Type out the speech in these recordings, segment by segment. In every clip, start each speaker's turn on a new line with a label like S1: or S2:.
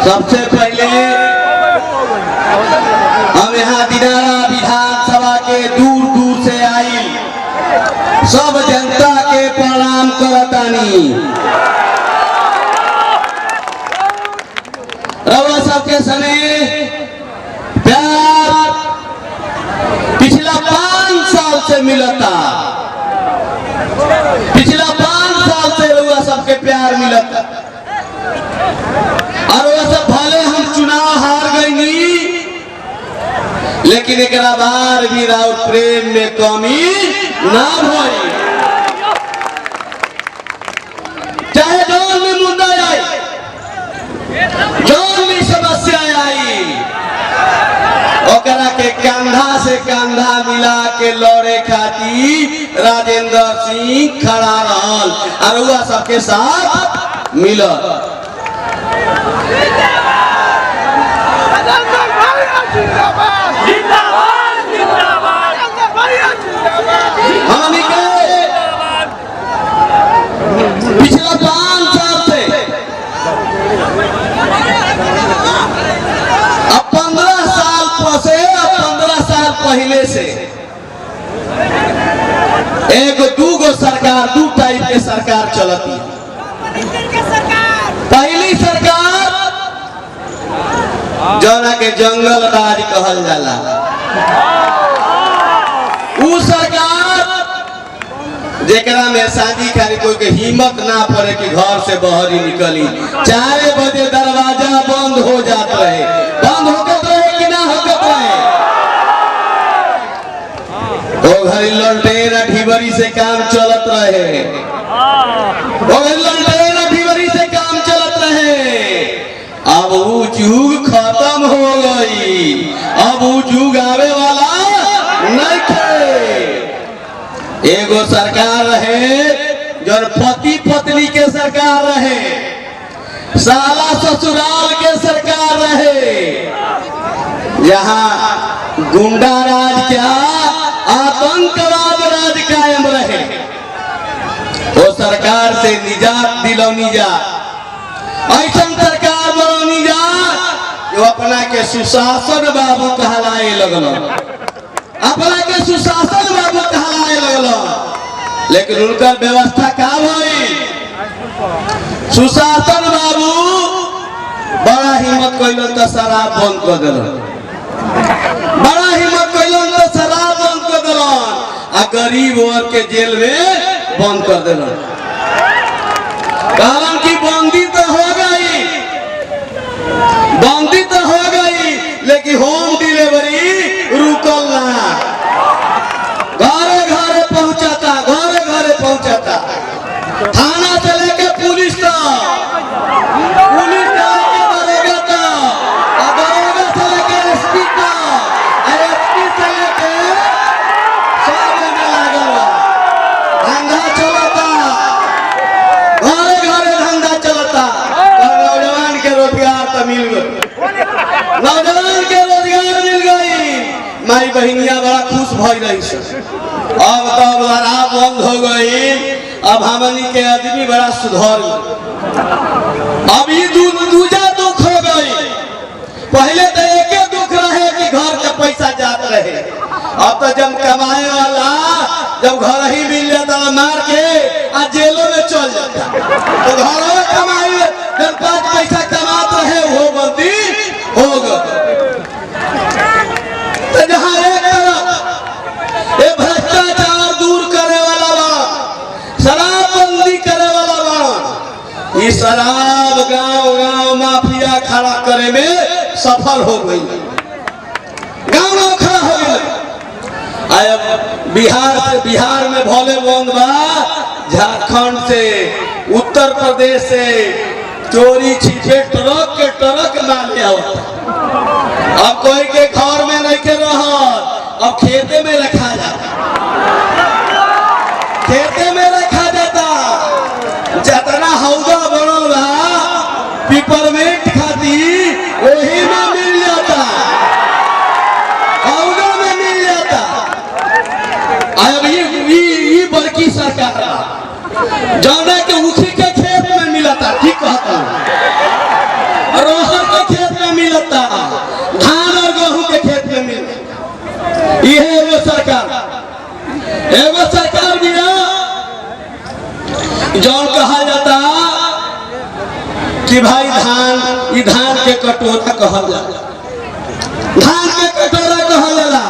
S1: सबसे पहले हम यहाँ दिनारा विधानसभा के दूर दूर से आई सब जनता के प्रणाम करतानी। रवा सबके सने प्यार पिछला 5 साल से मिलता, पिछला 5 साल से रवा सबके प्यार मिलता। और वैसे भले हम चुनाव हार गई, लेकिन एक बार भी राव प्रेम में कमी ना हुई। चाहे जौन भी मुद्दा आई, जौन भी समस्या आई, ओकरा के कंधा से कंधा मिला के लड़े खातिर राजेंद्र सिंह खड़ा रहल और वह सबके साथ मिलल। पिछला 5 साल से अब 15 साल से 15 साल पहले से एक दूगो सरकार, 2 टाइप के सरकार चलती। पहली सरकार जौना के जंगल राज कहल जाला, उ सरकार जेकरा में शादी खाली कोई के हिम्मत ना पड़े कि घर से बाहर ही निकली। 4 बजे दरवाजा बंद हो जाता रहे, बंद होकर रहे कि ना होकर रहे। वो घड़ी ललटेन ढिबरी से काम चलत रहे, वो घड़ी ललटेन ढिबरी से काम चलत रहे। अब वो जुग खत्म हो गई, अब वो जुग आवे वाला नहीं थे। एगो सरकार रहे जो पति पत्नी के सरकार रहे, साला ससुराल के सरकार रहे, यहाँ गुंडा राज क्या आतंकवाद राज कायम रहे। वो सरकार से निजात दिलौनी जा, ऐसा सरकार बनौनी जा जो अपना के सुशासन बाबू कहलाए लगल, अपना के सुशासन बाबू कहलाए लगल। लेकिन उनका व्यवस्था का हुई, सुशासन बाबू बड़ा हिम्मत कैलन तो शराब बंद कर दिलन, बड़ा हिम्मत कैलन तो शराब बंद कर दिलन, आ गरीब वर्ग के जेल में बंद कर दिलन। कहलन की बंदी तो हो गई, बंदी तो हो गई, लेकिन होम डिलीवरी रुकल ना। घरे घरे पहुंचाता, घरे घरे पहुंचाता, थाना से लेके पुलिस तक, पुलिस से लेके दरोगा तक, दरोगा से लेके एसपी तक, एसपी से लेके सब में लागल धंधा चलता, घरे घरे धंधा चलता। नौजवान के रोजगार तो मिल गई, नौजवान के रोजगार मिल गई, माई बहनिया बड़ा खुश भई रही से। अब तो लड़ाई बंद हो गई, अब हमनी के आदमी बड़ा सुधर गए। अब ये दूजा दुख हो गई। पहले तो एक दुख रहे कि घर का पैसा जात रहे, अब तो जब कमाए वाला जब घर ही मिल जाता मार के आ जेलों में चल जाता, तो घर में कमाई जब 5 पैसा कमात रहे वो बंदी हो गए। तो जहाँ एक तरफ ये भ्रष्टाचार दूर करे वाला बा, शराबबंदी करे वाला बा, ये शराब गांव गांव माफिया खड़ा करे में सफल हो गई, गांव गांव खड़ा हो गई। बिहार में भोले बंद बा, झारखंड से, उत्तर प्रदेश से चोरी छिपे ट्रक के ट्रक माले आवता। अब कोई के घर में नहीं के रहा, अब खेते में रखा जाता, खेते में रखा जाता। जितना हौदा बनल बा पिपरमेंट खाती वही में मिल जाता, हौदा में मिल जाता। अब ये बड़की सरकार जाना के उसी के खेत में मिला था, ठीक कहता हूँ। एगो सरकार बिया जौन कहा जाता कि भाई धान के कटोरा कहल जाला, धान के कटोरा कहल जाला।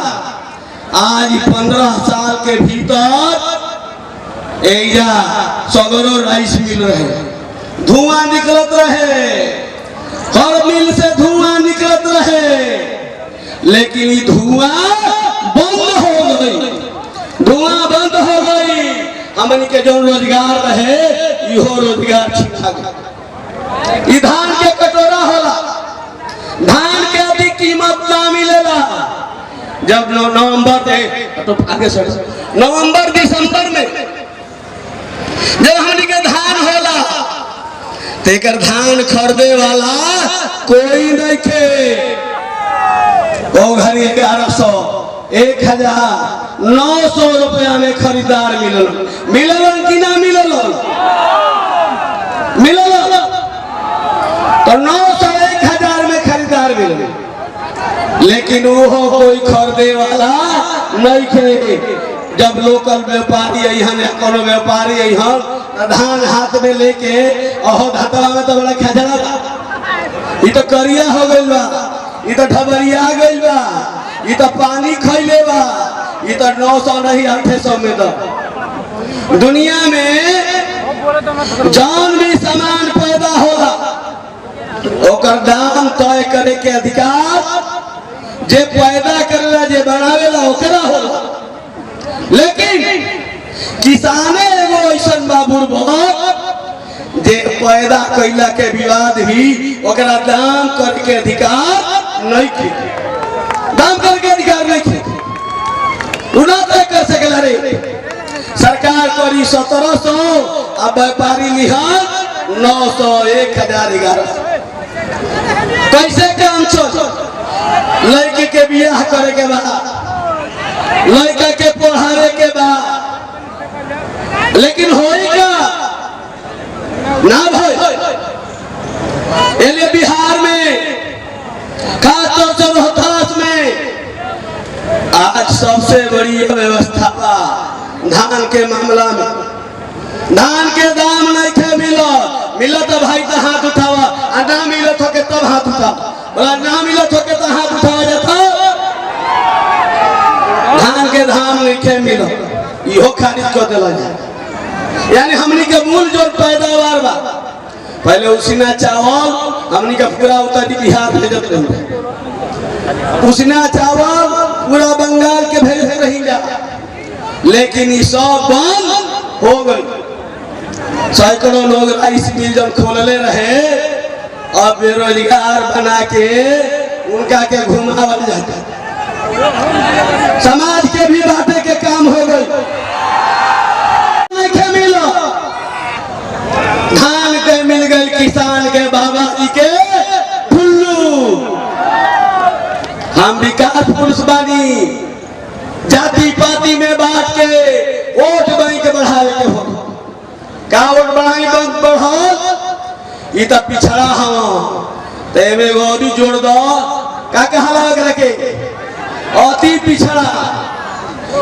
S1: आज 15 साल के भीतर एजा सगरो राइस मिल रहे, धुआं निकलत रहे, हर मिल से धुआं निकलत रहे, लेकिन ये धुआं बंद हो गई, धुआं बंद हो गई। हमन के जो रोजगार रहे इहो रोजगार छिपा गया। धान के कटोरा होला, धान के अधिक कीमत ना मिलेला। जब नवंबर दिसंबर में जब हमनी के धान होला तेकर धान खरीदे वाला कोई नहीं थे। वो घड़ी 1100 1900 रुपया में खरीदार मिलल कि ना मिलल? तो 900 1000 में खरीदार मिलल, लेकिन वो कोई खरीदे वाला नहीं थे। जब लोकल व्यापारी कोनो व्यापारी धान हाथ में लेके धतवा में तो बड़ा खजरा बा, ये तो करिया हो गइल बा, ये तो ढबरिया गइल बा, ये तो पानी खैले बा, ये तो 900 नहीं 800 में दो। दुनिया में जौन भी सामान पैदा होला ओकर दाम तय करे के अधिकार जे पैदा करेला, जे बनावेला ओकरा होला। लेकिन किसाने एगो ऐसन बाबुर बहुत जे पैदा कैला के विवाद भी ओकरा दाम करे के अधिकार नहीं थे, दाम करे के अधिकार नहीं थे, उना तय कर सकेला रे। सरकार करी 1700 आ व्यापारी लिहाज 900 1000 1100। कैसे काम चल? लड़के के बियाह करे के बाद, लड़का के पढ़ावे के बाद, लेकिन होई का ना भाई। एले बिहार में खासतौर से रोहतास में आज सबसे बड़ी व्यवस्था धान के मामला में। धान के दाम नहीं थे मिलत तो भाई तो हाथ उठावा, ना मिलत हो के तब हाथ उठावा, बोला ना मिलत हो के तो हाथ उठावा जाता। धान के दाम नहीं थे मिलत, इहो खारिज कर दिला जाए। यानी हमनी के मूल जो पैदावार बा, पहले उसीना चावल हमनी का पूरा उत्तरी बिहार भेजत रही, उसीना चावल पूरा बंगाल के भेजते रही जा, लेकिन ये सब बंद हो गई। सैकड़ों लोग राइस मिल जब खोलले रहे, अब बेरोजगार बना के उनका के घुमावल जाता, समाज के भी बांटे के काम हो गई। मिलो धान के मिल गई किसान के बाबा जी के फुल्लू। हम विकास पुरुष बानी, जाति पाति में बांट के वोट बैंक बढ़ावे के हो का वोट बढ़ाई बढ़ाओ, ये तो पिछड़ा हम तेमे गौरी जोड़ दो का कहला के अति पिछड़ा,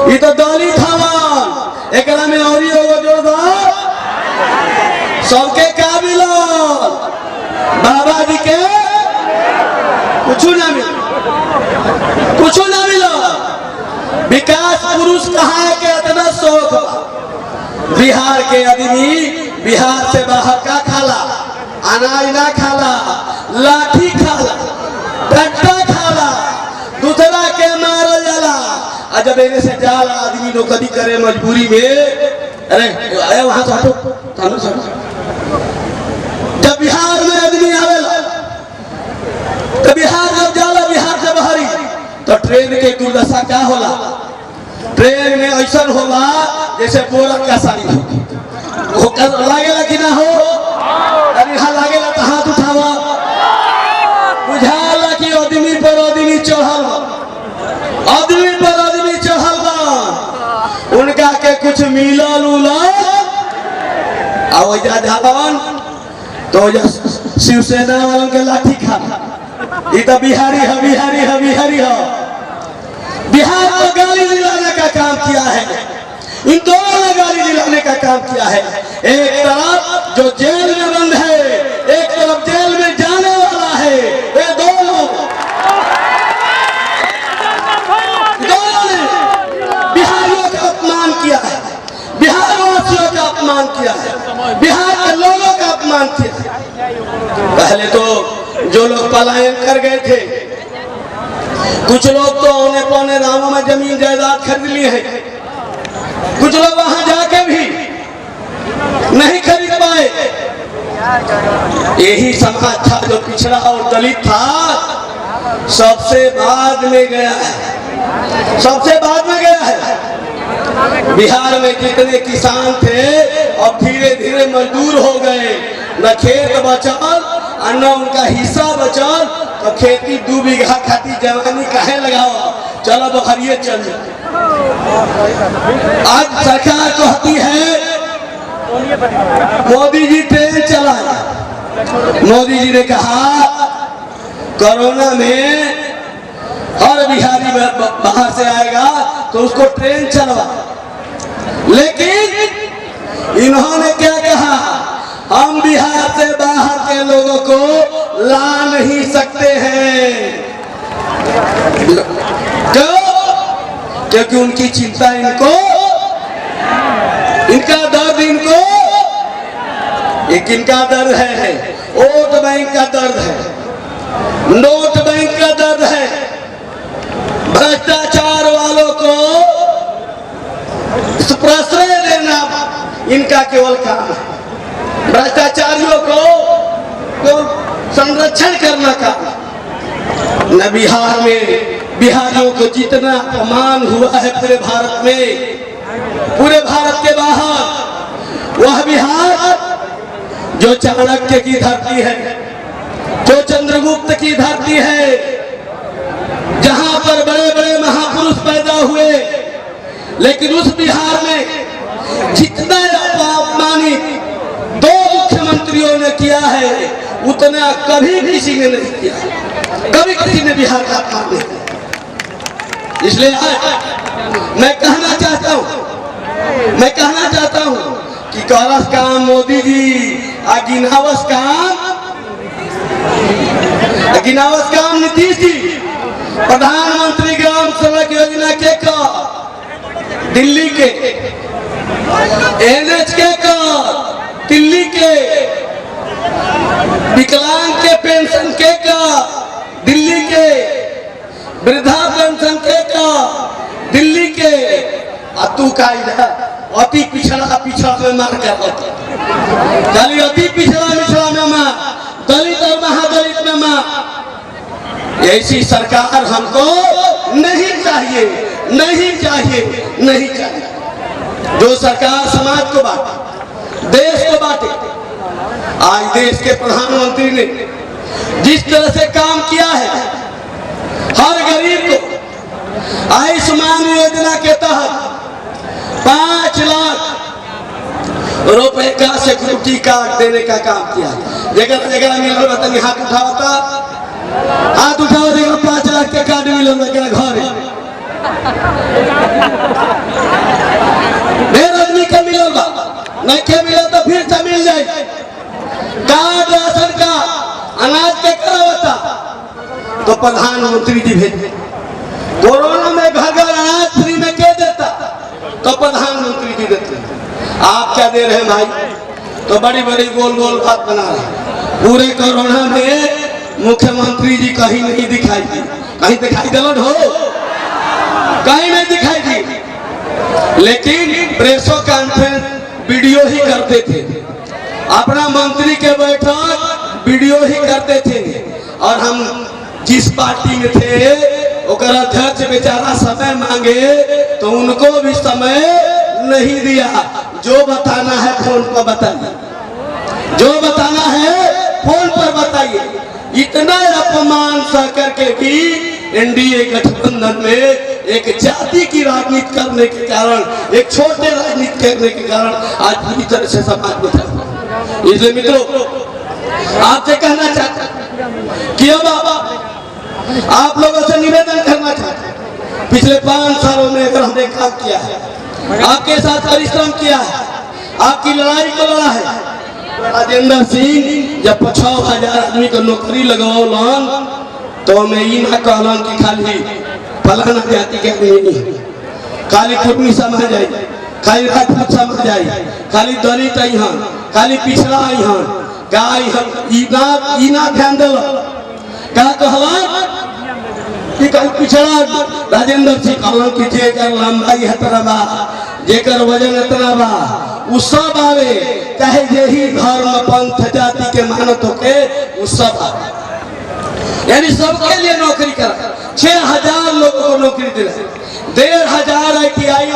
S1: ये तो दलित हवन एक में और जोड़ दो सबके काबिल बाबा जी के कुछ ना मिलो, कुछ ना मिलो। विकास पुरुष कहा के इतना शौक, बिहार के आदमी बिहार से बाहर का खाला, अनाज ना खाला, लाठी खाला, डंडा खाला, दूसरा के मारल जाला। जब एने से जाला आदमी नौकरी करे मजबूरी में, अरे वहां से हटो। जब बिहार में आदमी आवेला तो बिहार जब जाला, बिहार से बाहरी तो ट्रेन के दुर्दशा क्या होला? ट्रेन में ऐसा होला जैसे बोरा का साड़ी लागेला कि ना हो? अरे हाँ लागेला तो हाथ उठावा, बुझाला कि आदमी पर आदमी चढ़ल, आदमी पर आदमी चढ़ल बा, उनका के कुछ मिलल उलल जावन तो शिवसेना वालों के लाठी खा। ये तो बिहारी है, बिहारी है, बिहारी है। बिहार को गाली दिलाने का काम किया है, इन दोनों ने गाली दिलाने का काम किया है। एक तरफ जो जेल में बंद है, एक तरफ जेल में जाने वाला है, ये दोनों ने बिहारियों का अपमान किया है, बिहार वासियों का अपमान किया है, बिहार के लोगों का अपमान किया है। पहले तो जो लोग पलायन कर गए थे, कुछ लोग तो औने पौने दामों में जमीन जायदाद खरीद लिए हैं, कुछ लोग वहां जाके भी नहीं खरीद पाए। यही समाज था जो पिछड़ा और दलित था, सबसे बाद में गया है, सबसे बाद में गया है। बिहार में जितने किसान थे अब धीरे धीरे मजदूर हो गए, न खेत बचल और न उनका हिस्सा बचल। तो खेती 2 बीघा खाती जवानी काहे लगाओ, चलो बहरिए चल। आज सरकार कहती है मोदी जी ट्रेन चलाए। मोदी जी ने कहा कोरोना में हर बिहारी बाहर से आएगा तो उसको ट्रेन चलवा, लेकिन इन्होंने क्या कहा, हम बिहार से बाहर के लोगों को ला नहीं सकते हैं। क्यों? क्योंकि उनकी चिंता इनको, इनका दर्द इनको, एक इनका दर्द है, वोट बैंक का दर्द है, नोट बैंक का दर्द है, भ्रष्टाचार वालों को प्रश्रय देना इनका केवल काम है, भ्रष्टाचारियों को केवल संरक्षण करना का। न बिहार में बिहारियों को जितना अपमान हुआ है पूरे भारत में, पूरे भारत के बाहर, वह बिहार जो चाणक्य की धरती है, जो चंद्रगुप्त की धरती है, जहां पर बड़े बड़े महापुरुष पैदा हुए, लेकिन उस बिहार में जितना अपमानित 2 मुख्यमंत्रियों ने किया है उतना कभी किसी ने नहीं किया, कभी किसी ने बिहार का अपमान नहीं किया। इसलिए मैं कहना चाहता हूं कि करस काम मोदी जी गिनावस काम नीतीश जी, प्रधानमंत्री ग्राम सड़क योजना के का, दिल्ली के NH के का, दिल्ली के विकलांग के पेंशन के का, दिल्ली के वृद्धा पेंशन के का, दिल्ली के तू का अति पिछड़ा में मार कर खाली अति पिछड़ा में मार, दलित और महादलित में मार। ऐसी सरकार हमको नहीं चाहिए, नहीं चाहिए, नहीं चाहिए। जो सरकार समाज को बांटे, देश को बांटे। आज देश के प्रधानमंत्री ने जिस तरह से काम किया है, हर गरीब को आयुष्मान योजना के तहत 5 लाख रुपए का सिक्योरिटी कार्ड देने का काम किया। जगह जगह मिल रहा था, हाथ उठावता, हाथ उठाओ, देखो 5 लाख के कार्ड मिल रहा घर ढेर आदमी के मिलेगा, नहीं के मिला तो फिर से मिल जाए। कार्ड राशन का अनाज के करावता तो प्रधानमंत्री जी भेजे। कोरोना में घर घर अनाज फ्री में के देता तो प्रधानमंत्री जी देते। आप क्या दे रहे भाई? तो बड़ी बड़ी गोल गोल बात बना रहे। पूरे कोरोना में मुख्यमंत्री जी कहीं नहीं दिखाई दी, कहीं दिखाई दिलन हो, कहीं नहीं दिखाई दी। लेकिन प्रेसो कॉन्फ्रेंस वीडियो ही करते थे, अपना मंत्री के बैठक वीडियो ही करते थे। और हम जिस पार्टी में थे ओकर अध्यक्ष बेचारा समय मांगे तो उनको भी समय नहीं दिया। जो बताना है फोन पर बताइए, जो बताना है फोन पर बताइए। इतना अपमान सह करके भी एनडीए गठबंधन में एक जाति की राजनीति करने के कारण, एक छोटे राजनीति करने के कारण आज पूरी तरह से समाज में था। इसलिए मित्रों, आपसे कहना चाहता कि अब आप लोगों से निवेदन करना चाहते पिछले 5 सालों में अगर हमने काम किया है, आपके साथ परिश्रम किया है, आपकी लड़ाई को लड़ा है। राजेंद्र सिंह जब 6,000 आदमी को नौकरी लगवाओ तो मैं ये ना कहलन कि खाली फलाना जाति के आदमी नहीं, खाली कुर्मी समाज आई, खाली राजपूत समाज आई, खाली दलित आई हन, खाली पिछड़ा आई हन, का आई हम इना ध्यान दिल का कहला कि कल पिछड़ा राजेंद्र सिंह कहलन कि जेकर लंबाई इतना बा, जेकर वजन इतना बा, उ सब आवे, चाहे यही धर्म पंथ जाति के मानत होके उ सब आवे, यानी सबके लिए नौकरी करा। 6,000 लोगों को नौकरी दिला, 1,500 ITI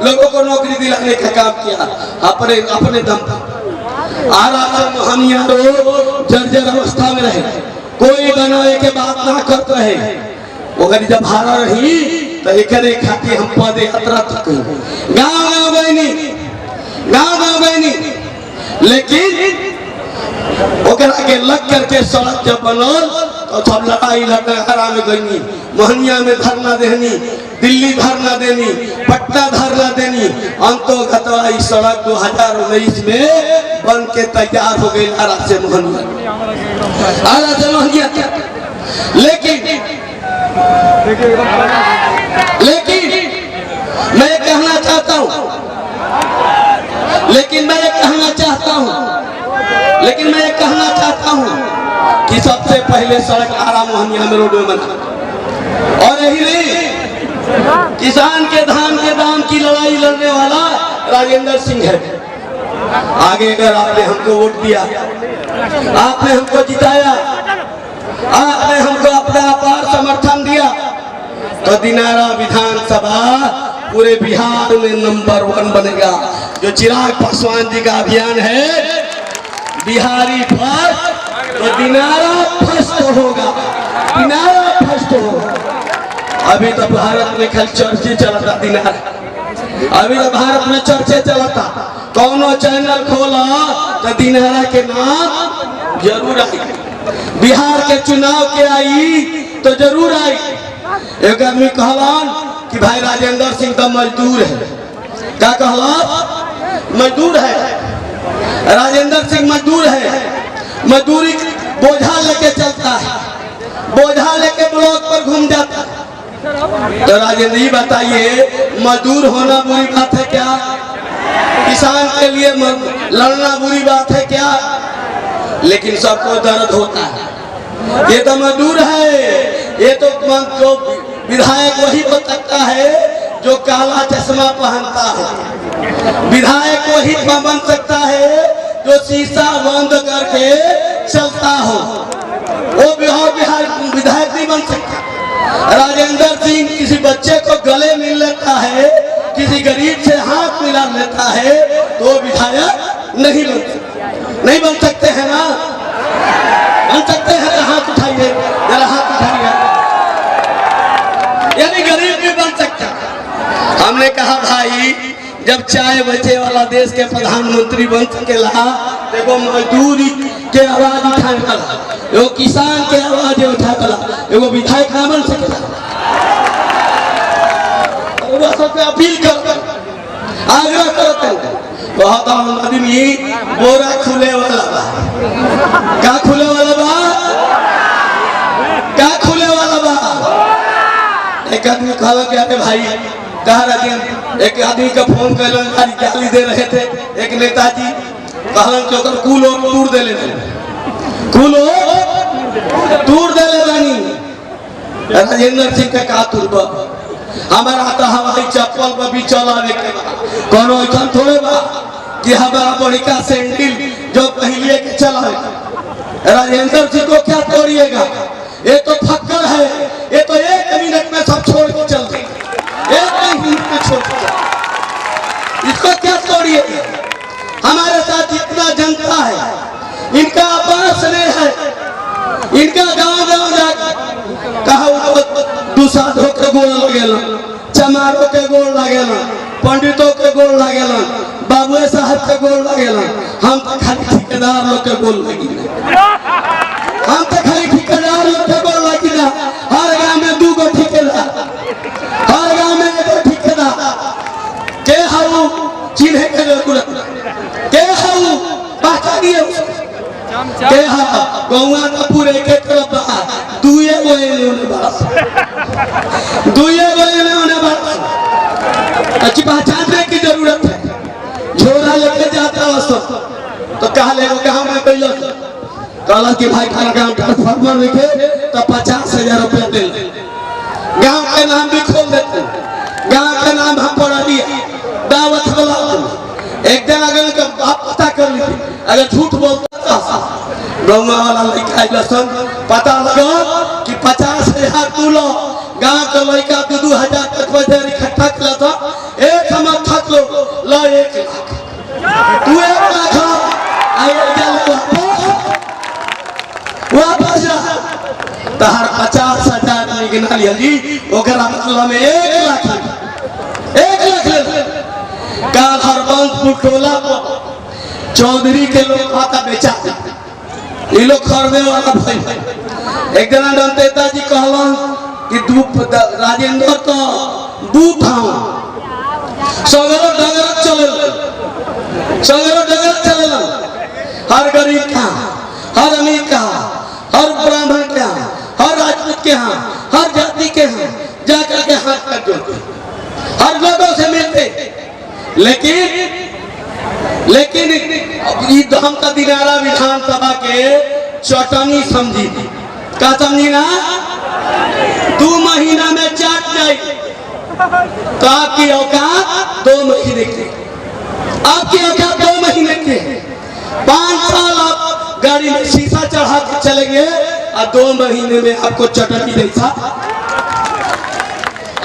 S1: लोगों को नौकरी दिलाने का काम किया अपने दम पर। आरा मोहनिया रोड जर्जर अवस्था में रहे, कोई बनावे के बात ना करते रहे, अगर जब हारा रही तो एक खाती हम पद यात्रा तक गाँव बहनी, लेकिन ओकरा के लग करके सड़क जब बनल तो सब लड़ाई लड़ाई में गई, मोहनिया में धरना देनी, दिल्ली धरना देनी, पटना धरना देनी, अंतोगतवा इस सड़क 2019 में बन के तैयार हो गई आरा से मोहनिया। लेकिन मैं कहना चाहता हूँ, कि सबसे पहले सड़क आरा मोहनिया में रोड में बना, और यही नहीं, किसान के धान के दाम की लड़ाई लड़ने वाला राजेंद्र सिंह है। आगे अगर आपने हमको वोट दिया, आपने हमको जिताया, आपने हमको अपना अपार समर्थन दिया, तो दिनारा विधानसभा पूरे बिहार में नंबर 1 बनेगा। जो चिराग पासवान जी का अभियान है बिहारी फर्स्ट, तो दिनारा फर्स्ट होगा, दिनारा फर्स्ट होगा। अभी तो भारत में कल चर्चे चलता दिनारा, अभी तो भारत में चर्चे चलता, कौनो चैनल खोला तो दिनारा के नाम जरूर आई, बिहार के चुनाव के आई तो जरूर आई। एक आदमी कहलान कि भाई राजेंद्र सिंह तो मजदूर है, क्या कहला? मजदूर है, राजेंद्र सिंह मजदूर है, मजदूरी बोझा लेके चलता है, बोझा लेके ब्लॉक पर घूम जाता है। तो राजेंद्र जी बताइए, मजदूर होना बुरी बात है क्या? किसान के लिए लड़ना बुरी बात है क्या? लेकिन सबको दर्द होता है। ये तो मजदूर है, ये तो विधायक वही हो सकता है जो काला चश्मा पहनता है, विधायक वही बन सकता है जो शीशा बंद करके चलता हो, वो विधायक नहीं बन सकता। राजेंद्र सिंह किसी बच्चे को गले मिल लेता है, किसी गरीब से हाथ मिला लेता है, तो विधायक नहीं बन सकते हैं ना? बन सकते हैं तो हाथ उठाइए, जरा हाथ उठाइए, यानी गरीब भी बन सकता। हमने कहा भाई जब चाय बचे वाला देश के प्रधानमंत्री बन सकेला, देखो मजदूरी के आवाज उठाने वाला, एगो किसान के आवाज उठाला, एगो विधायक ना बन सकेला। अपील करते, आग्रह करते, बहुत आदमी बोरा खुले वाला बा, क्या खुले वाला बा, क्या खुले वाला बा। एक आदमी कहला कि अरे भाई कहा रहे, एक आदमी का फोन कर गाली दे रहे थे, एक नेताजी कहलन कि ओकर कुल और तूर दे ले, कुल और तूर दे ले रानी। राजेंद्र सिंह का का तूर बा, हमारा तो हवाई चप्पल पर भी चलावे के बा, कोनो ऐसा थोड़े बा कि हमारा बड़का सैंडल जो पहले के चलावे। राजेंद्र सिंह को क्या तोड़िएगा, ये तो फक्कर है, ये तो 1 मिनट में सब छोड़ के चल देगा, 1 मिनट में छोड़ के चल, इसको क्या तोड़िएगा। हमारे साथ इतना जनता है, इनका आवास नहीं है, इनका गाँव जाकर कहा दुसाधो के गोड़ लगेला, चमारों के गोड़ लगेला, पंडितों के गोड़ लगेला, बाबुए साहब के गोड़ लगेला। हम तो खाली ठेकेदार लोग के गोड़ लगी, हम तो खाली ठेकेदार लोग के गोड़ लगी। हर गाँव में 2 गो ठेकेदार, के हा गौवा का पूरे के तरफ दुए गोए ने उन्हें बस दुए गोए ने उन्हें बस अच्छी पहचानने की जरूरत है। झोला लेके जाता हो तो कहा ले कहा मैं पहले कहला कि भाई खाना गाँव ट्रांसफार्मर लिखे तो 50,000 रुपया दे गाँव के नाम भी खोल देते गाँव के नाम हम पढ़ा दिया दावत बुला एक दिन अगर आप पता कर लीजिए अगर झूठ बोलता गौवा वाला लड़का पता लगा कि 50,000 तू लो गाँव का लड़का 2,000 तक बजे इकट्ठा किया था एक हम थक लो 1 लाख तू 1 लाख वापस तहार 50,000 निकल लिया जी ओकरा मतलब में 1 लाख का हरबंदपुर टोला चौधरी के लोग खाता बेचा ये लोग खरीदे वाला भाई एक दिन दंतेता जी कहला कि राजेंद्र तो बूथ सगरो डगर चले हर गरीब का हर अमीर का हर ब्राह्मण के हर राजपूत के यहाँ हर जाति के यहाँ जाकर के हाथ कर जोड़ते हर लोगों से मिलते लेकिन हम का दिनारा विधानसभा के चटनी समझी का समझी ना 2 महीना में चाट जाए तो आपकी औकात 2 महीने की आपकी औकात 2 महीने की 5 साल आप गाड़ी में शीशा चढ़ा के चलेंगे और 2 महीने में आपको चटनी जैसा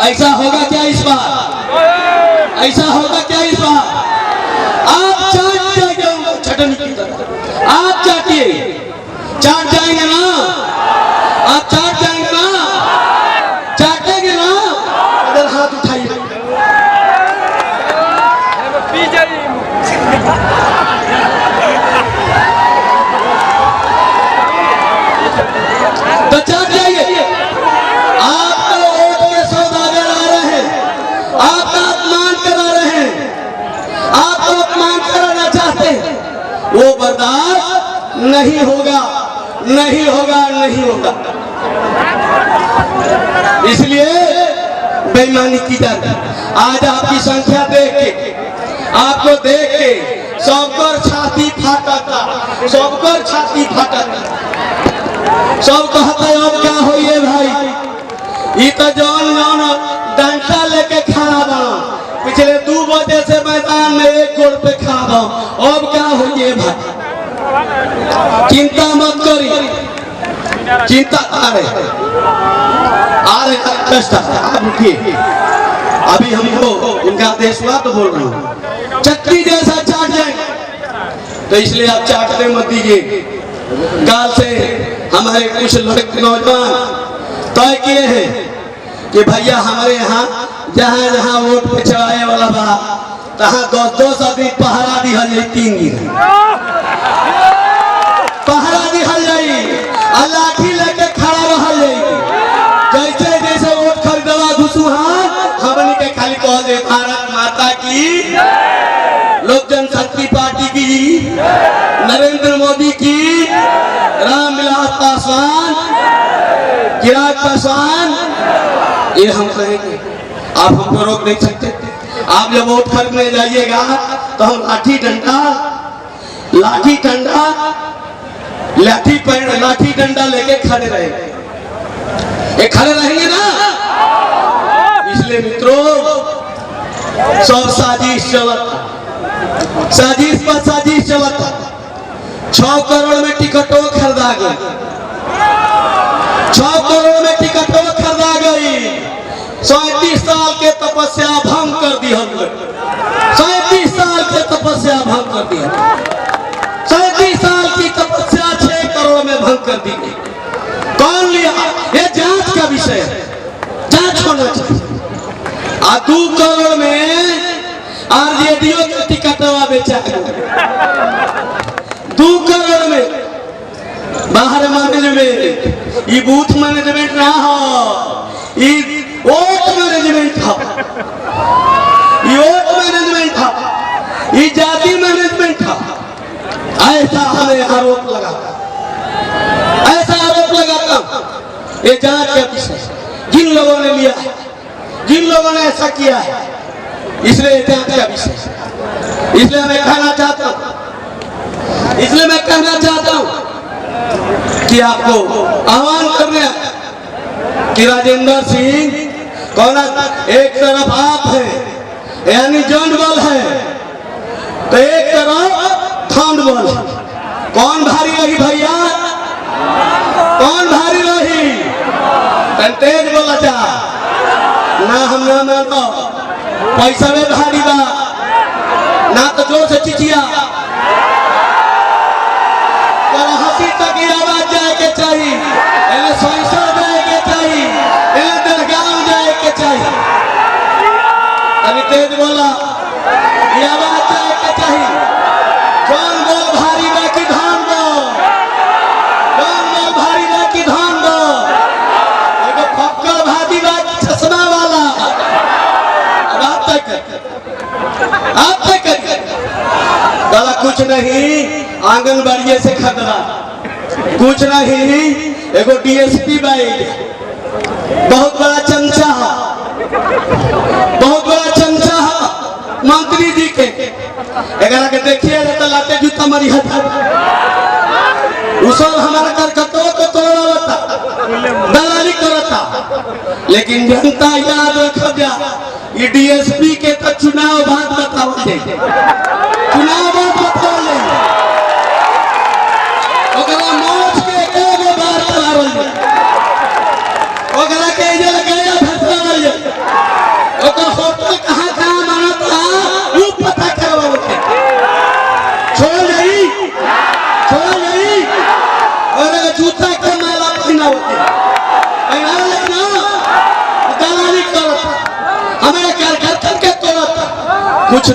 S1: ऐसा होगा क्या इस बार ऐसा होगा क्या इस बार आप चाट जाएंगे चटनी की तरह आप चाटिए चाट जाएंगे ना आप चाट जाएंगे ना चाटेंगे ना अगर हाथ उठाइए तो चाट जाइए आपको वोट के सौदागर आ रहे हैं आपका अपमान करा रहे हैं आपको अपमान कराना चाहते हैं वो बर्दाश्त नहीं होगा नहीं होगा नहीं होगा इसलिए बेईमानी की जाती आज आपकी संख्या देख के आपको देख के सबकर छाती फाटता सबकर छाती फाटता सब कहते अब क्या होइए भाई ये तो जौन डंडा लेके खड़ा बा पिछले 2 बजे से मैदान में 1 गोल पे खड़ा बा अब क्या होइए भाई चिंता मत करी चिंता आ रहे आप रुकिए अभी हमको उनका आदेश हुआ तो बोल रहा हूँ चक्की जैसा चाट जाए तो इसलिए आप चाटने मत दीजिए गाल से हमारे कुछ लड़के नौजवान तय किए हैं कि भैया हमारे यहाँ जहाँ जहाँ वोट पे चढ़ाए वाला बा तहाँ 10 आदमी पहरा दिहल जाए 3 दिन पहरा दिहल जाए लाठी लेके खड़ा रहल जाए जैसे जैसे वोट खरीदवा घुसुहा हमने के खाली कह दे भारत माता की लोक जनशक्ति पार्टी की नरेंद्र मोदी की रामविलास पासवान चिराग पासवान ये हम कहेंगे आप हमको रोक नहीं सकते आप जब वोट खरीदने जाइएगा तो हम लाठी डंडा लेके खड़े रहेंगे ये खड़े रहेंगे ना इसलिए मित्रों सब साजिश चलता साजिश पर साजिश चलता 6 करोड़ में टिकटों खरीदा गई 6 करोड़ में टिकटों खरीदा गई 37 साल के तपस्या भंग कर दी हमने 37 साल के तपस्या भंग कर दी 37 साल की तपस्या 6 करोड़ में भंग कर दी गई कौन लिया ये जांच का विषय है जांच होना चाहिए 2 करोड़ में आरजेडीओ का टिकटवा बेचा 2 करोड़ में बाहर मैनेजमेंट ये बूथ मैनेजमेंट ना हो ये वोट मैनेजमेंट था ये वोट मैनेजमेंट था ये जाति मैनेजमेंट था ऐसा हमें आरोप लगा ये जांच का विषय, जिन लोगों ने लिया है, जिन लोगों ने ऐसा किया है, इसलिए जांच का विषय। इसलिए मैं कहना चाहता हूँ, कि आपको आह्वान कर रहे हैं कि राजेंद्र सिंह कौन, एक तरफ आप है यानी जंड बल है, तो एक तरफ थांड बल। कौन भारी रही भैया, कौन भारी रही? तेज बोला जा ना, हम ना मानो पैसा में भारी बा ना, तो जोर से चिचिया हंसी तक की आवाज जाए के चाहिए, सोईसा जाए के चाहिए, दरगाह जाए के चाहिए। अभी तेज बोला ये आवाज जाए के चाहिए। कौन बोल भारी बा की धान दो, कौन बोल भारी बा की धान दो, एक फक्कर भाजी बा की चश्मा वाला। अब आप तक गला कुछ नहीं, आंगनबाड़ी से खतरा कुछ नहीं, एगो डीएसपी भाई बहुत बड़ा चमचा, बहुत बड़ा चमचा मंत्री जी के। एकरा के देखिए तो लाते जूता मरी हटा, उसो हमारा करकतो को तोड़ता, दलाली करता। लेकिन जनता याद रख जा, ये डीएसपी के तो चुनाव बाद बताओ, चुनाव बाद बताओ, ओकरा मौत के एगो बार चलावल जाए, ओकरा के ये गया फसवाल जाए, ओकर होटल कहाँ बनता वो पता करवाओ, छोड़ नहीं और जूता के माला पहनाओ, लेना दलाली करता, हमारे कार्यकर्ता के तोड़ता। कुछ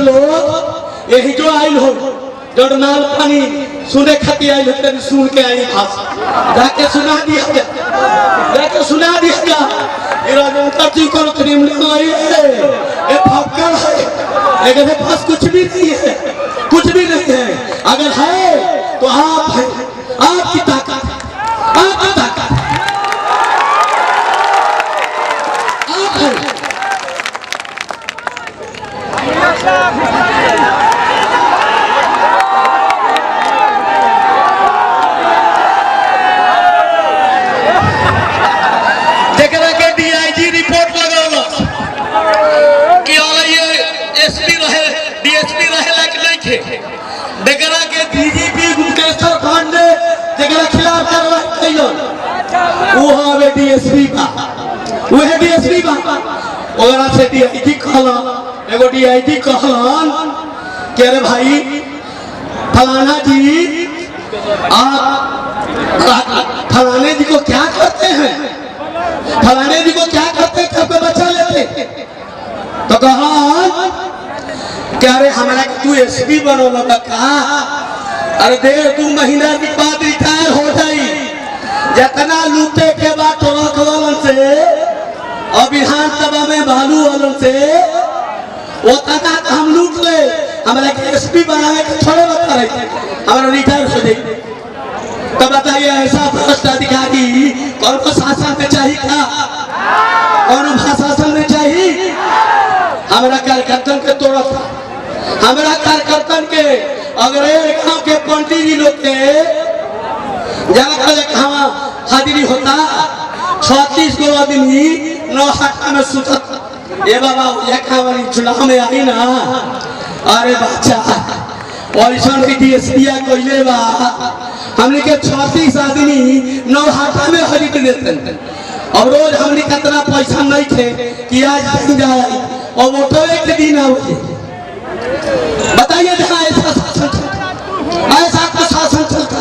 S1: लोग यही जो आयल हो, जो नाल पानी सुने खाती आई होते, सुन के आई भाषा जाके सुना दिया जा, राजेंद्र जी को ये फक्कर है, लेकिन पास कुछ भी नहीं है, कुछ भी नहीं है। अगर है तो आप है, आपकी ताकत, आपकी ताकत आप है। देखरा के डीजीपी गुप्तेश्वर पांडे जगरा खिलाफ कार्रवाई कइलो, वो हवे डीएसपी का, वो है डीएसपी का। ओकरा से डीआईजी कहला, एगो डीआईजी कहलन कि अरे भाई फलाना जी, आप फलाने जी को क्या करते हैं, फलाने जी को क्या करते हैं, कब बचा लेते? तो कहा क्या रे हमारा तू एसपी बनो लगा का? अरे दे 2 महीना के बाद रिटायर हो जाई, जितना लूटे के बाद तो रखवालन से और विधानसभा में भालू वालन से उतना हम लूट ले, हमारा एसपी बनावे के थोड़े बता रहे, हमारा रिटायर हो जाए। तो बताइए ऐसा भ्रष्ट अधिकारी कौन को शासन में चाहिए का, कौन शासन में चाहिए? हमारा कार्यकर्ता के तोड़त, हमारा कार्यकर्ता के अगर गाँव के पंडित जी लोग के हाजिरी होता 36 गो आदमी 9 हाथा में सुतत, ये बाबा चुनाव में आई ना, अरे बच्चा पॉलिशन की डीएसपी कोइले बा, हमने के 36 आदमी 9 हाथा में हरी के देते, और रोज हमने कितना पैसा नहीं थे कि आज जाए और वोटो एक दिन आओगे। बताइए जहाँ ऐसा शासन चलता,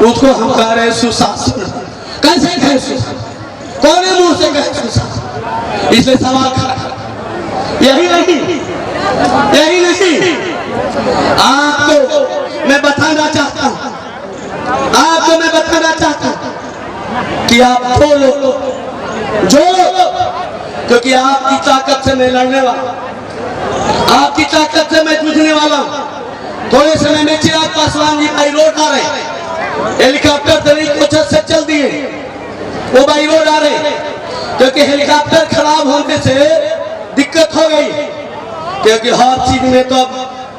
S1: उसको हम कह रहे सुशासन। कैसे कहे सुशासन, कौन मुंह से कहे सुशासन? इसलिए सवाल खड़ा, यही नहीं आपको मैं बताना चाहता हूँ, कि आप बोलो जो, क्योंकि आपकी ताकत से मैं लड़ने वाला, आपकी ताकत से मैं जूझने वाला हूँ। थोड़े समय में चिराग पासवान जी भाई लौट आ रहे, हेलीकॉप्टर से चल दिए, लेकिन हेलीकॉप्टर खराब होने से दिक्कत हो गई, क्योंकि हर चीज में तो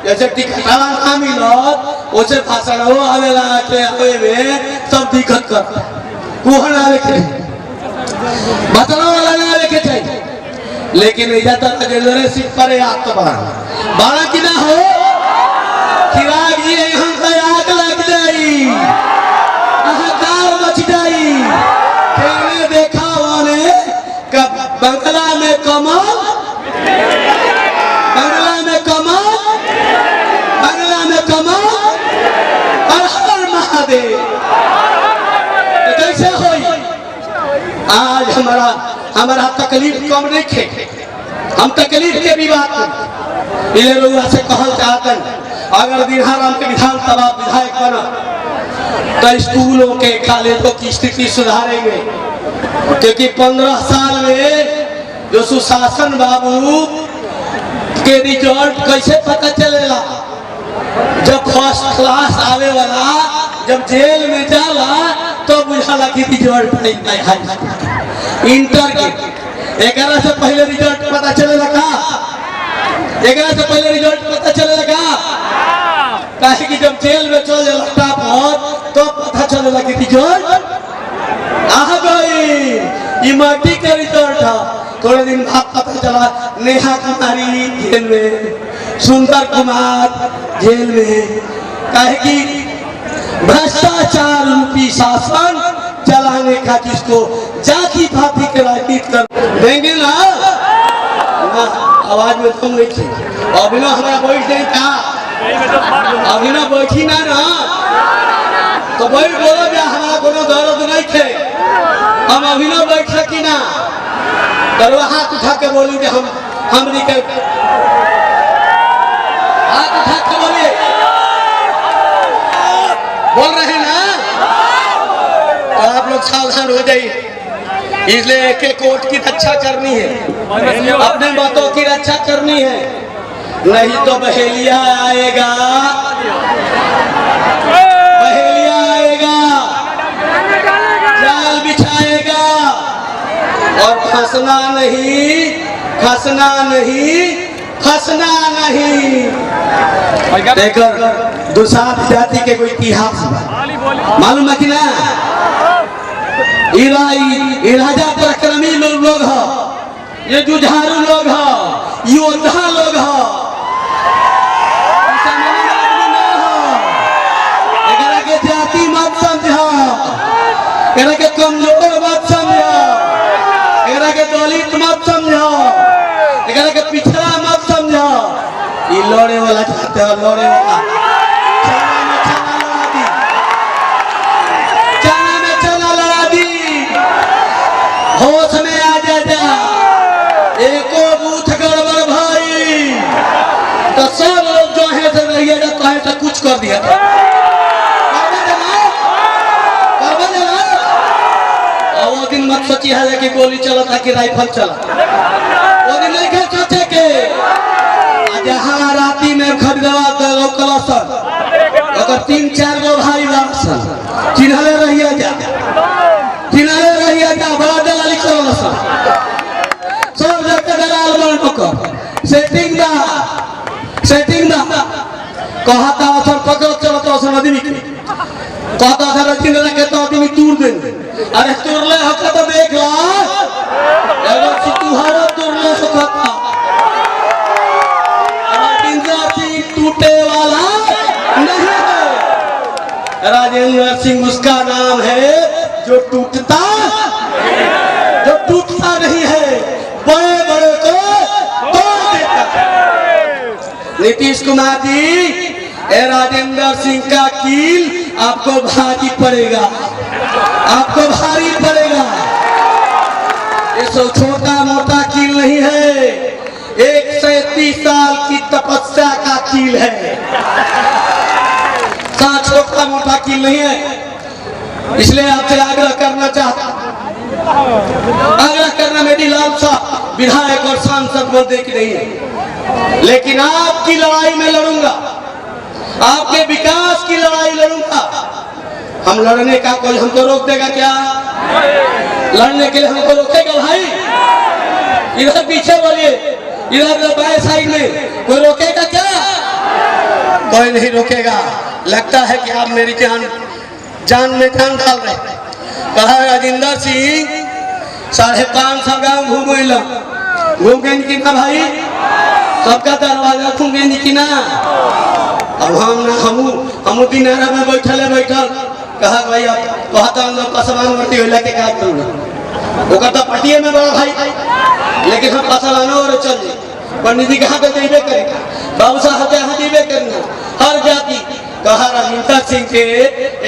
S1: जैसे टिकटवा ना मिलत वैसे भाषण हो आवेला के आवे में सब दिक्कत करता कुहन आवे के बचना वाला ना आवे के चाहिए, लेकिन इधर तक जनरे सीट पर आग तो बाड़ा की ना हो चिराग ये यहाँ से आग लग जाई, हाहाकार मच जाई। मैंने देखा उन्होंने कब बंगला में कमल, बंगला में कमल, बंगला में कमल और हर महादेव कैसे होई। आज हमारा तकलीफ कम नहीं खे, हम तकलीफ के भी बात नहीं ये लोग से कहल चाहतन। अगर दिनहाराम के विधानसभा विधायक बना तो स्कूलों के कॉलेजों की स्थिति सुधारेंगे, क्योंकि 15 साल में जो सुशासन बाबू के रिजल्ट कैसे पता चलेला, जब फर्स्ट क्लास आवे वाला जब जेल में जाला तो बुझाला कि रिजल्ट नहीं है इंटर के। एक से पहले रिजल्ट पता चलेला का, एक से पहले रिजल्ट पता चलेला का, काहे कि जब जेल में चल जाला टाप तो पता चलेला कि रिजल्ट आ गई। ये माटी का रिजल्ट था, थोड़े दिन बाद पता चला नेहा कुमारी जेल में, सुंदर कुमार जेल में, काहे कि भ्रष्टाचार रूपी शासन चलाने का जिसको जाति पाति के राजनीति कर देंगे ना, आवाज में तुम नहीं थी अभी ना हमारा बैठ नहीं था, अभी ना बैठी ना तो बैठ बोलो जा हमारा कोनो दर्द नहीं थे, हम अभी ना बैठ सकी ना तो हाथ उठा के बोली कि हम निकल हाथ उठा के बोलिए बोल रहे ना, तो आप लोग सावधान हो जाइए। इसलिए एक एक वोट की रक्षा करनी है, अपने मतों की रक्षा करनी है, नहीं तो बहेलिया आएगा, बहेलिया आएगा, जाल बिछाएगा और फंसना नहीं, फंसना नहीं, फंसना नहीं। देखकर दुसाध जाति के कोई इतिहास मालूम है कि ना, राजा पराक्रमी लोग हो, ये जुझारू लोग हो, योद्धा लोग हो, के जाति मत समझो, के कमजोर मत समझो, के दलित मत समझो, के पिछड़ा मत समझो। ये लड़े वाला चाहते हो, लड़े वाला चना लड़ा दी, होश में आ जा, एको बूथ गड़बड़ भाई तो सब लोग जो है से रहिए तो कहे तो कुछ कर दिया था। वो दिन मत सोची है कि गोली चला था कि राइफल चला, वो दिन नहीं सोचे के जहाँ राती में खरीदवा कलसन अगर 3-4 गो भाई बासन चिन्हले रहिए जा, चिन्हले रहिए जा, बड़ा दलाली कलसन सब जगह दलाल बन पकड़ सेटिंग दा कहता असर पकड़ चलता असर आदमी कहता असर चिन्ह रखे तो आदमी तूर दे, अरे तुरले हक तो देख ला अगर सितुहारा तुरले सुखता टूटे वाला नहीं है। राजेंद्र सिंह उसका नाम है जो टूटता नहीं है, बड़े बड़े को तोड़ देता। नीतीश कुमार जी, राजेंद्र सिंह का कील आपको भारी पड़ेगा, आपको भारी पड़ेगा। ये सब छोटा मोटा कील नहीं है, 130 साल की तपस्या का कील है, छोटा मोटा कील नहीं है। इसलिए आपसे आग्रह करना चाहता, आग्रह करना मेरी लालसा विधायक और सांसद बोलते की नहीं है, लेकिन आपकी लड़ाई में लड़ूंगा, आपके विकास की लड़ाई लड़ूंगा। हम लड़ने का कोई हमको रोक देगा क्या? लड़ने के लिए हमको रोकेगा भाई? इधर पीछे बोलिए, इधर बाएं साइड में कोई रोकेगा क्या? कोई नहीं रोकेगा। लगता है कि आप मेरी जान में जान डाल रहे। कहा राजेंद्र सिंह 550 गाँव घूम गए कि ना भाई? सबका दरवाजा खुल गए कि ना? अब हम दिनारा में बैठल कहा भाई अब कहता हम लोग कसमान वर्ती होला के क्या करूँ? वो कहता पटिए में बड़ा भाई, लेकिन हम कसमानो और चल जाए। पंडित जी कहाँ पे देवे करेगा, बाबू साहब यहाँ देवे करना हर जाति। कहा राजेंद्र सिंह के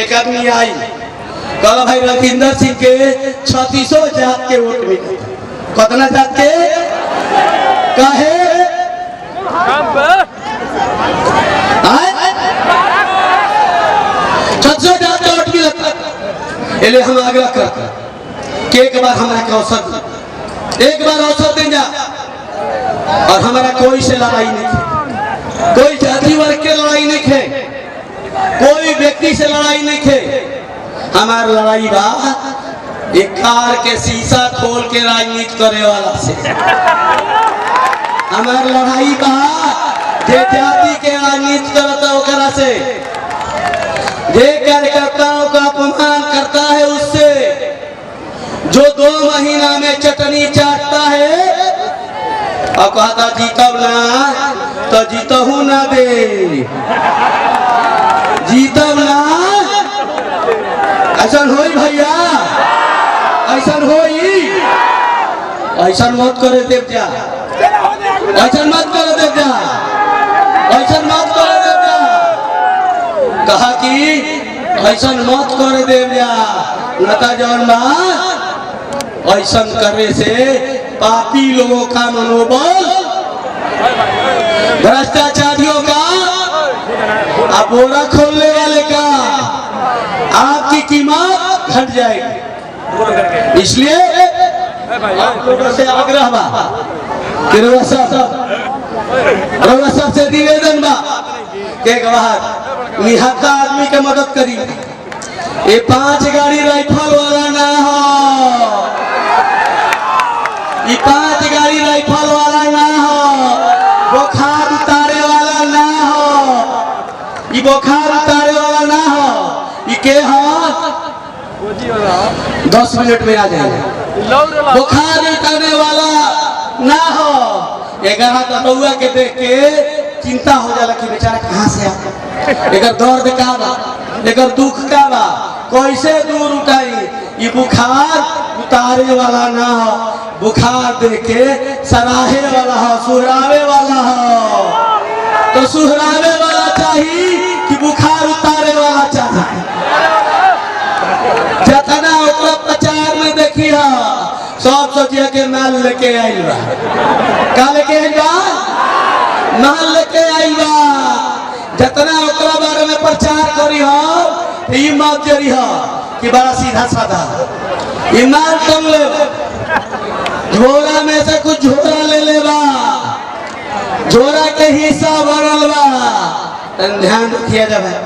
S1: एक आदमी आई, कहा भाई राजेंद्र सिंह के 3600 जात के वोट मिले। कितना जात के? कहे 3600 जात का वोट मिला। इसलिए हम आग्रह करते कि एक बार हमारा के अवसर दे जा। और हमारा कोई से लड़ाई नहीं है, कोई जाति वर्ग के लड़ाई नहीं है, कोई व्यक्ति से लड़ाई नहीं है। हमार लड़ाई बा एक कार के शीशा खोल के राजनीति करे वाला से। हमार लड़ाई बा जे जाति के राजनीति करता ओकरा से, जे कार्यकर्ताओं का अपमान करता है उससे, जो 2 महीना में चटनी चाटता है और कहता जीतब ना तो जीतहू ना दे, जीतब ना। ऐसा होई भैया, ऐसा होई, ऐसा मत करे देव जा, ऐसा मत करे देव जा, ऐसा मत करे देव जा। कहा कि ऐसा मत करे देव जा, नता जौन बा ऐसा करने से पापी लोगों का मनोबल, भ्रष्टाचारियों का, बोरा खोलने वाले का, आपकी कीमत घट जाएगी। इसलिए आप लोगों से आग्रह बा, सबसे निवेदन बा के निहत्था आदमी के मदद करी। ये 5 गाड़ी राइफल वाला ना हो, ये 5 गाड़ी राइफल वाला ना हो, बुखार उतारे वाला ना हो, ये बुखार उतारे वाला ना हो। ये के हो 10 मिनट में आ जाएगा। बुखार उतारने वाला ना हो। 11 तरुआ के देख के चिंता हो जाला कि बेचारा कहाँ से आ, एक दर्द का बा, एक दुख का बा, कैसे दूर उठाई। ये बुखार उतारे वाला ना हो, बुखार देख के सराहे वाला हो, सुहरावे वाला हो। तो सुहरावे वाला चाहिए कि बुखार उतारे वाला चाहिए। जतना ओकरा प्रचार में देखी है सब सोचिए के माल लेके आइल बा, का लेके आइल बा? माल लेके आइल बा। जतना ओकरा बारे में प्रचार करी हो ये मत जरी हो कि बड़ा सीधा साधा ये माल तुम ले, झोरा में से कुछ झोरा ले ले बा, झोरा के हिस्सा भरल बा। ध्यान रखिए जब है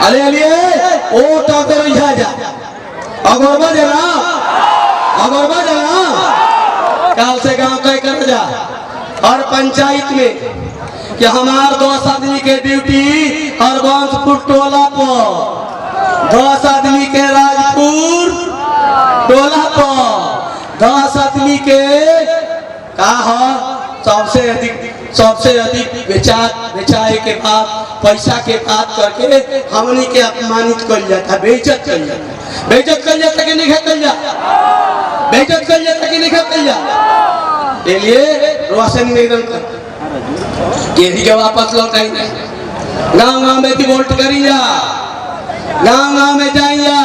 S1: अरे ओ टॉकर जा अगरबा जरा काल से गांव तय कर जा और पंचायत में कि हमार 10 आदमी के ड्यूटी हरबंशपुर टोला पर, 10 आदमी के राजपुर टोला पर, 10 आदमी के का सबसे अधिक बेचाए के बाद पैसा के बात करके हमनी के अपमानित कर जाता, बेइज्जत कर जाता, बेइज्जत कर जाता कि नहीं कर जाता, बेइज्जत कर जाता कि नहीं कर जाता। इसलिए रोशन निवेदन कर के वापस लौटाई नहीं, गाँव में वोट करी जा, गाँव में जाइया।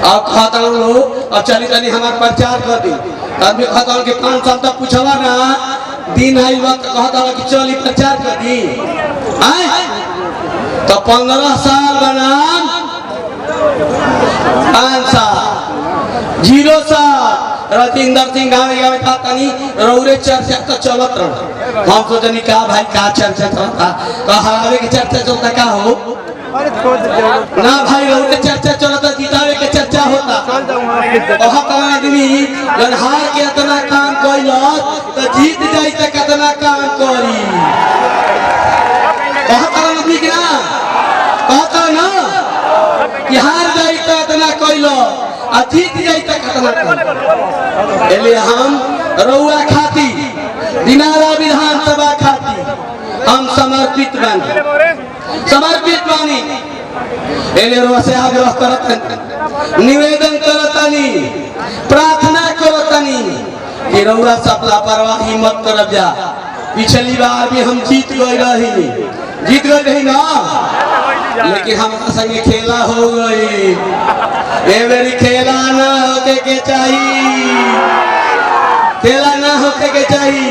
S1: अब खाता लो अब चली तनी हमार प्रचार कर दी, आदमी खाता कि 5 साल तक पूछला ना दिन आई वक्त कहता कि चली प्रचार कर दी तो 15 साल बनाम 5 साल 0 साल। राजेंद्र सिंह गाँव तनी रौरे चर्चा तो चलत रहा। हम सोचनी का भाई का चर्चा चलता, हरावे की चर्चा चलता का हो ना भाई, रौरे चर्चा चलता, जितावे के चर्चा होता। आदमी जन हार के इतना काम कैल तो जीत जाई तो कितना काम करी आदमी के ना कहता ना कि हार जाई तो इतना कैल आ जीत जाई तो कितना करी हम रउआ खाती दिनारा विधानसभा खाती हम समर्पित बानी से आग्रह करत निवेदन करतनी प्रार्थना करतनी कि रउआ सब लापरवाही मत करब जा। पिछली बार भी हम जीत गए रही ना लेकिन हमारा संगे खेला हो गई ए मेरी खेला ना होके के चाहिए खेला ना होके के चाहिए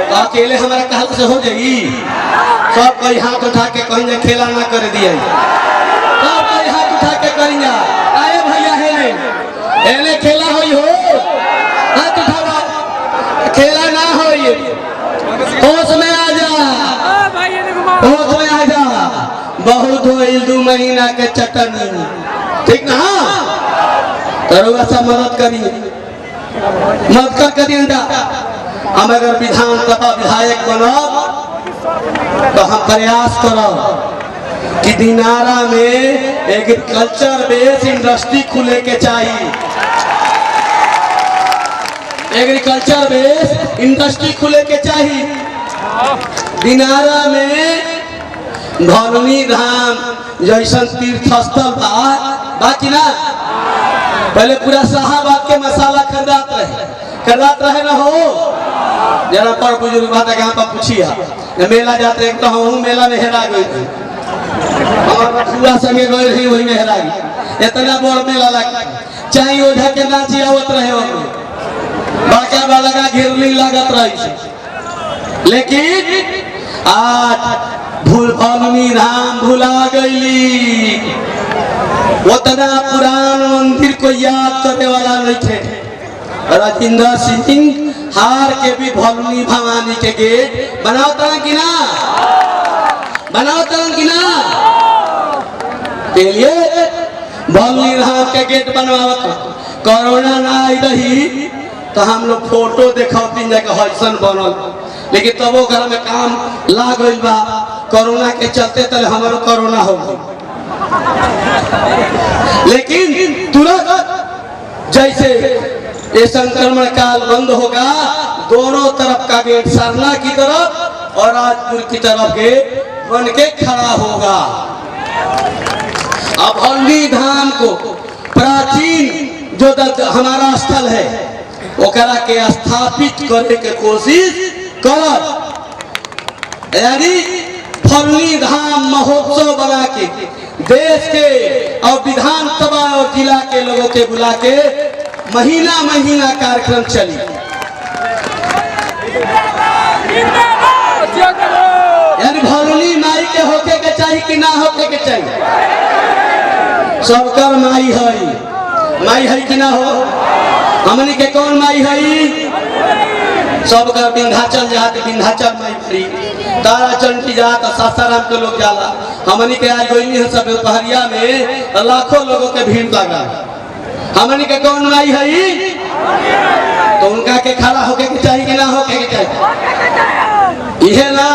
S1: तो अकेले हमारा कहल से हो जाएगी सब कोई हाथ उठा के कहीं खेला ना कर दिया सब कोई हाथ उठा के करेंगे आए भैया हेले खेला हो हाथ उठावा खेला ना हो होश में आ जा बहुत हो 2 महीना के चटनी ठीक ना करोगा सब मदद करिए हम अगर विधानसभा विधायक बनब तो हम प्रयास करब कि दिनारा में एग्रीकल्चर बेस्ड इंडस्ट्री खुले के चाहिए एग्रीकल्चर बेस्ड इंडस्ट्री खुले के चाहिए दिनारा में धरनी धाम जैसन तीर्थ स्थल बाकी ना पहले पूरा शाहबाद के मसाला खरीदात रहे ना हो जरा पर बुजुर्ग बात है यहाँ पर पूछिए मेला जाते एक तो हूँ मेला में हेरा गई थी पूरा संगे गए रही वही में हेरा गई इतना बड़ मेला लगा चाहे ओझा के नाची आवत रहे बाका वाला का घेरली लागत रही लेकिन आज भूलनी धाम भुला गई उतना पुरान मंदिर को याद करने वाला नहीं थे राजेंद्र सिंह हार के भी भलुनी भवानी के गेट बनाता कि ना के लिए भलुनी धाम के गेट बनवावत कोरोना ना आई रही तो हम लोग फोटो देखौती हसन बनल लेकिन तब वो घर में काम लाग गई बा कोरोना के चलते तले हमारो कोरोना हो गई लेकिन तुरंत जैसे ये संक्रमण काल बंद होगा दोनों तरफ का गेट सरना की तरफ और राजपुर की तरफ गेट बन के खड़ा होगा। अब हल्दी धाम को प्राचीन जो हमारा स्थल है ओकरा के स्थापित करने के कोशिश कर यानी फलनी धाम महोत्सव बना के देश के और विधानसभा और जिला के लोगों के बुला के महीना कार्यक्रम चली यानी भलुनी माई के होके के चाहिए कि ना होके के चाहिए सबकर माई है कि ना हो हमनी के कौन माई है सबका विंध्याचल जात विंध्याचल माई पड़ी तारा चंडी जात सासाराम के लोग जाला हमनी के आज गोइनी सब दोपहरिया में लाखों लोगों के भीड़ लगा हमनी के कौन माई है तो उनका के खड़ा होके के चाहिए कि ना होके के चाहिए यह ना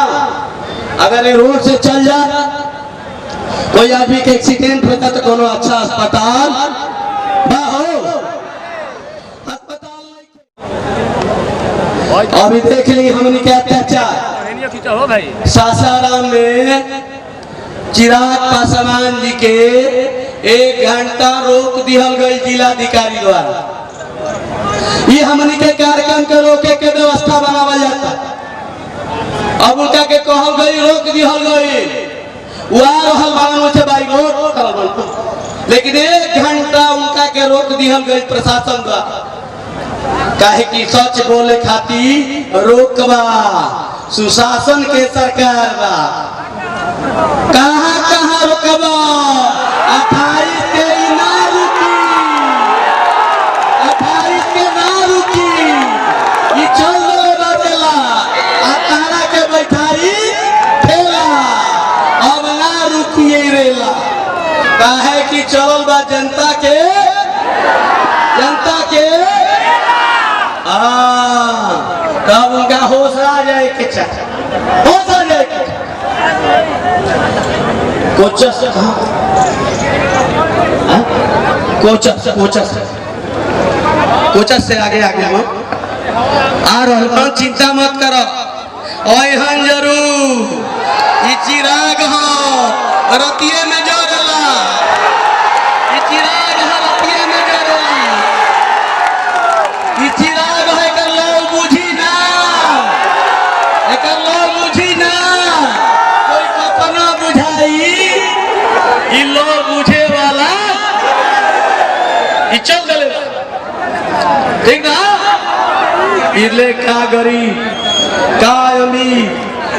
S1: अगर ये रोड से चल जा कोई आदमी के एक्सीडेंट होता तो कोनो अच्छा अस्पताल अभी देख ली हमने क्या अत्याचार सासाराम में चिराग पासवान जी के 1 घंटा रोक दिया गई जिलाधिकारी द्वारा ये हमने के कार्यक्रम के रोके के व्यवस्था बनावा जाता अब उनका के कहल गई रोक दिया गई लेकिन 1 घंटा उनका के रोक दिया गई प्रशासन द्वारा काहे की सच बोले खाती रोकबा सुशासन के सरकार बा कहाँ रोकबा 28 के ना रुकी ये चल बदला तारा के बैठाई ठेला अब ना रुकिए रेला काहे की चलल बा जनता के तब उनका होश आ जाए के चाहिए, होश आ जाए के कोचस कहाँ कोचस से आगे हम आ रहा, चिंता मत करो, ओहन जरूर चिराग हो रतिये में जगला, चिराग है रतिये में जगला, चिराग है कर लो बुझी ना, कर लो बुझी ना, कोई अपना बुझाई कि लो बुझे वाला चल गले, ठीक ना। इले का गरीब का अमीर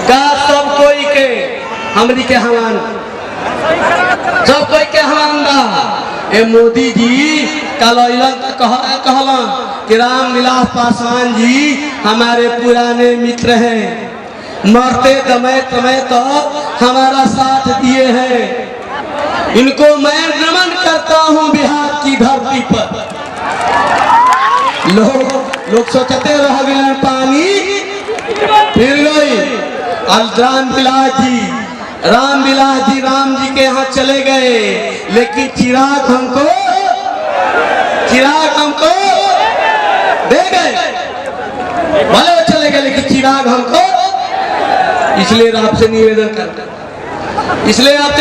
S1: का सब कोई के हमरी के हमान, सब कोई के हमान ए मोदी जी कल कहला कि रामविलास पासवान जी हमारे पुराने मित्र हैं, मरते दमे तमे तो हमारा साथ दिए हैं, इनको मैं नमन करता हूं बिहार की धरती पर। लोग सोचते रह गए पानी फिर गई, रामविलास जी राम जी के यहाँ चले गए, लेकिन चिराग हमको दे गए, भले चले गए लेकिन चिराग हमको, इसलिए आपसे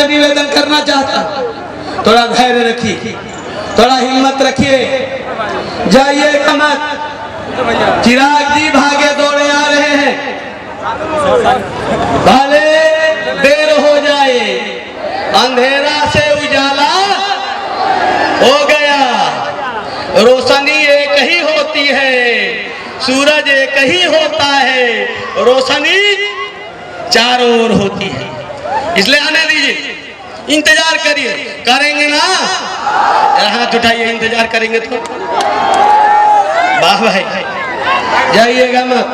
S1: निवेदन करना चाहता, थोड़ा धैर्य रखिए, थोड़ा हिम्मत रखिए, जाइए मत, चिराग जी भागे दौड़े आ रहे हैं, भले देर हो जाए, अंधेरा से उजाला हो गया, रोशनी एक ही होती है, सूरज एक ही होता है, रोशनी चारों ओर होती है, इसलिए आने दीजिए, इंतजार करिए, करेंगे ना, हाथ उठाइए, इंतजार करेंगे तो वाह भाई, जाइएगा मत,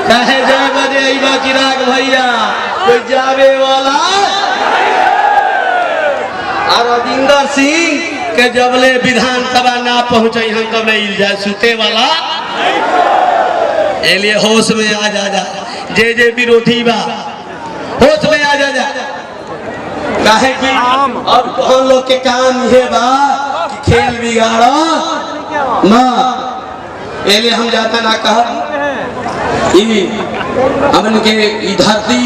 S1: चाहे जय बजे चिराग भैया, कोई जावे वाला और राजेंद्र सिंह के जबले विधानसभा ना पहुंचे हम तब नहीं जाए सुते वाला, लिए होश में आ जा, जे विरोधी बा होश में आ जा, काहे कि अब हम लोग के काम ये बा कि खेल बिगाड़ो ना, लिए हम जाता ना कहा हमन के धरती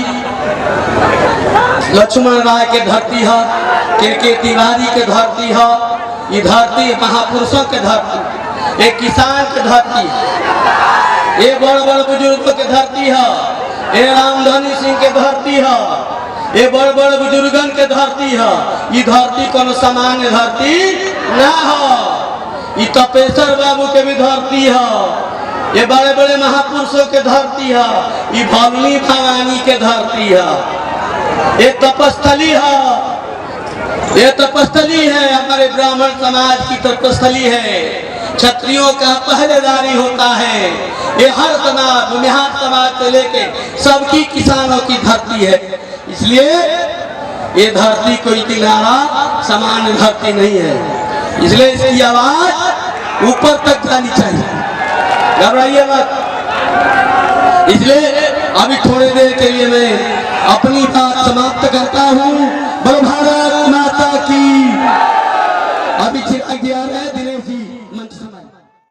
S1: लक्ष्मण राय के धरती है, के तिवारी के धरती है, ये धरती महापुरुषों के धरती, एक किसान के धरती है, ये बड़ बुजुर्गों के धरती है, ये रामधनी सिंह के धरती है, ये बड़ बुजुर्गन के धरती है, ये धरती कोनो सामान्य धरती ना हो, ये तपेश्वर बाबू के भी धरती है, ये बड़े महापुरुषों के धरती है, ये भगनी भवानी के धरती है, ये तपस्थली है, ये तपस्थली है, हमारे ब्राह्मण समाज की तपस्थली है, क्षत्रियों का पहरेदारी होता है, ये हर समाज निहार समाज से लेके सबकी किसानों की धरती है, इसलिए ये धरती कोई किनारा सामान्य धरती नहीं है, इसलिए इसकी आवाज ऊपर तक जानी चाहिए, घबराइए मत। इसलिए अभी थोड़ी देर के लिए मैं अपनी बात समाप्त करता हूँ।